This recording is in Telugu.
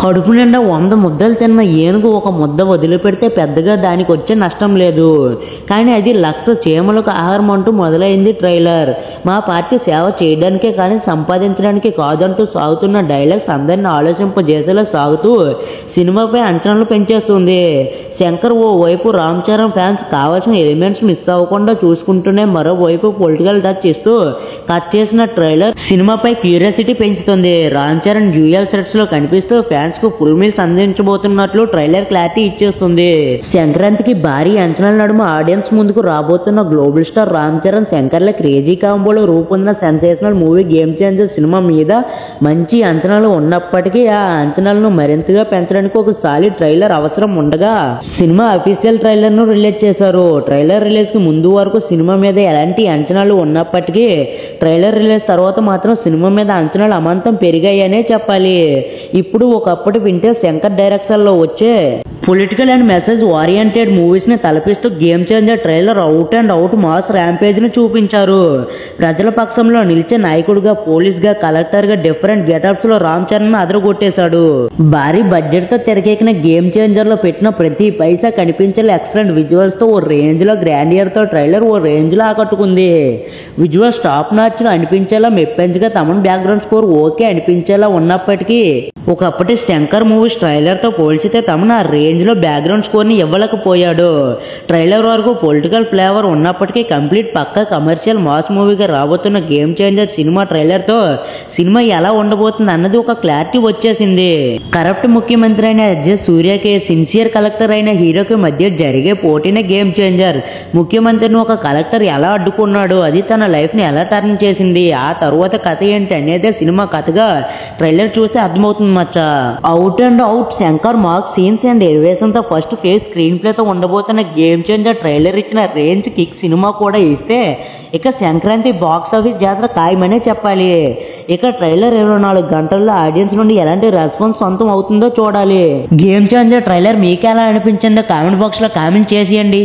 కడుపు నిండా 100 ముద్దలు తిన్న ఏనుగు ఒక ముద్ద వదిలిపెడితే పెద్దగా దానికి వచ్చే నష్టం లేదు. కానీ అది 1,00,000 చీమలకు ఆహారం అంటూ మొదలైంది ట్రైలర్. మా పార్టీ సేవ చేయడానికే కానీ సంపాదించడానికి కాదంటూ సాగుతున్న డైలాగ్స్ అందరిని ఆలోచింపజేసేలా సాగుతూ సినిమాపై అంచనాలు పెంచేస్తుంది. శంకర్ ఓ వైపు రామ్ చరణ్ ఫ్యాన్స్ కావాల్సిన ఎలిమెంట్స్ మిస్ అవ్వకుండా చూసుకుంటూనే మరోవైపు పొలిటికల్ టచ్ ఇస్తూ కట్ చేసిన ట్రైలర్ సినిమాపై క్యూరియాసిటీ పెంచుతుంది. రామ్ చరణ్ డ్యూయల్ సెట్స్ లో కనిపిస్తూ ఫ్యాన్స్ కు ఫుల్ మీల్స్ అందించబోతున్నట్లు ట్రైలర్ క్లారిటీ ఇచ్చేస్తుంది. సంక్రాంతికి భారీ అంచనాల నడుమ ఆడియన్స్ ముందుకు రాబోతున్న గ్లోబల్ స్టార్ రామ్ చరణ్ శంకర్ల క్రేజీ కాంబోలో రూపొందిన సెన్సేషనల్ మూవీ గేమ్ చేంజర్ సినిమా మీద మంచి అంచనాలు ఉన్నప్పటికీ ఆ అంచనాలను మరింతగా పెంచడానికి ఒక సాలిడ్ ట్రైలర్ అవసరం ఉండగా సినిమా అఫీషియల్ ట్రైలర్ ను రిలీజ్ చేశారు. ట్రైలర్ రిలీజ్ కి ముందు వరకు సినిమా మీద ఎలాంటి అంచనాలు ఉన్నప్పటికీ ట్రైలర్ రిలీజ్ తర్వాత మాత్రం సినిమా మీద అంచనాలు అమాంతం పెరిగాయనే చెప్పాలి. ఇప్పుడు ఒకప్పుడు వింటే శంకర్ డైరెక్షన్ లో వచ్చే political and message oriented movies ని తలపిస్తూ game changer trailer out and out mass rampage ని చూపించారు. ప్రజల పక్షంలో నిలిచే నాయకుడిగా, పోలీస్ గా, కలెక్టర్ గా డిఫరెంట్ గెటప్స్ లో రామ్ చరణ్ అదరగొట్టేశాడు. భారీ బడ్జెట్ తో తెరకెక్కిన గేమ్ చేంజర్ లో పెట్టిన ప్రతి పైసా కనిపించేలా ఎక్సలెంట్ విజువల్స్ తో ఓ రేంజ్ లో గ్రాండియర్ తో ట్రైలర్ ఓ రేంజ్ లో ఆకట్టుకుంది. విజువల్స్ టాప్ నాచ్ లో అనిపించేలా మెప్పెంజ్గా తమన్ బ్యాక్గ్రౌండ్ స్కోర్ ఓకే అనిపించేలా ఉన్నప్పటికీ ఒకప్పటి శంకర్ మూవీస్ ట్రైలర్ తో పోల్చితే తమన్ ఆ రేంజ్ లో బ్యాక్గ్రౌండ్ స్కోర్ ని ఇవ్వలేకపోయాడు. ట్రైలర్ వరకు పొలిటికల్ ఫ్లేవర్ ఉన్నప్పటికీ కంప్లీట్ పక్కా కమర్షియల్ మాస్ మూవీగా రాబోతున్న గేమ్ చేంజర్ సినిమా ట్రైలర్ తో సినిమా ఎలా ఉండబోతుంది అన్నది ఒక క్లారిటీ వచ్చేసింది. కరప్ట్ ముఖ్యమంత్రి అయిన ఎస్జే సూర్యకి, సిన్సియర్ కలెక్టర్ అయిన హీరోకి మధ్య జరిగే పోటీనే గేమ్ చేంజర్. ముఖ్యమంత్రిని ఒక కలెక్టర్ ఎలా అడ్డుకున్నాడు, అది తన లైఫ్ ని ఎలా టర్న్ చేసింది, ఆ తరువాత కథ ఏంటి అనేదే సినిమా కథగా ట్రైలర్ చూస్తే అర్థమవుతుంది మచ్చ. Out and out Shankar mark scenes and elevation తో ఫస్ట్ ఫేజ్ స్క్రీన్ ప్లే తో ఉండబోతున్న గేమ్ చేంజర్ ట్రైలర్ ఇచ్చిన రేంజ్ కిక్ సినిమా కూడా ఇస్తే ఇక సంక్రాంతి బాక్స్ ఆఫీస్ జాతర ఖాయమనే చెప్పాలి. ఇక ట్రైలర్ 24 గంటల్లో ఆడియన్స్ నుండి ఎలాంటి రెస్పాన్స్ సొంతం అవుతుందో చూడాలి. గేమ్ చేంజర్ ట్రైలర్ మీకు ఎలా అనిపించిందో కామెంట్ బాక్స్ లో కామెంట్ చేసేయండి.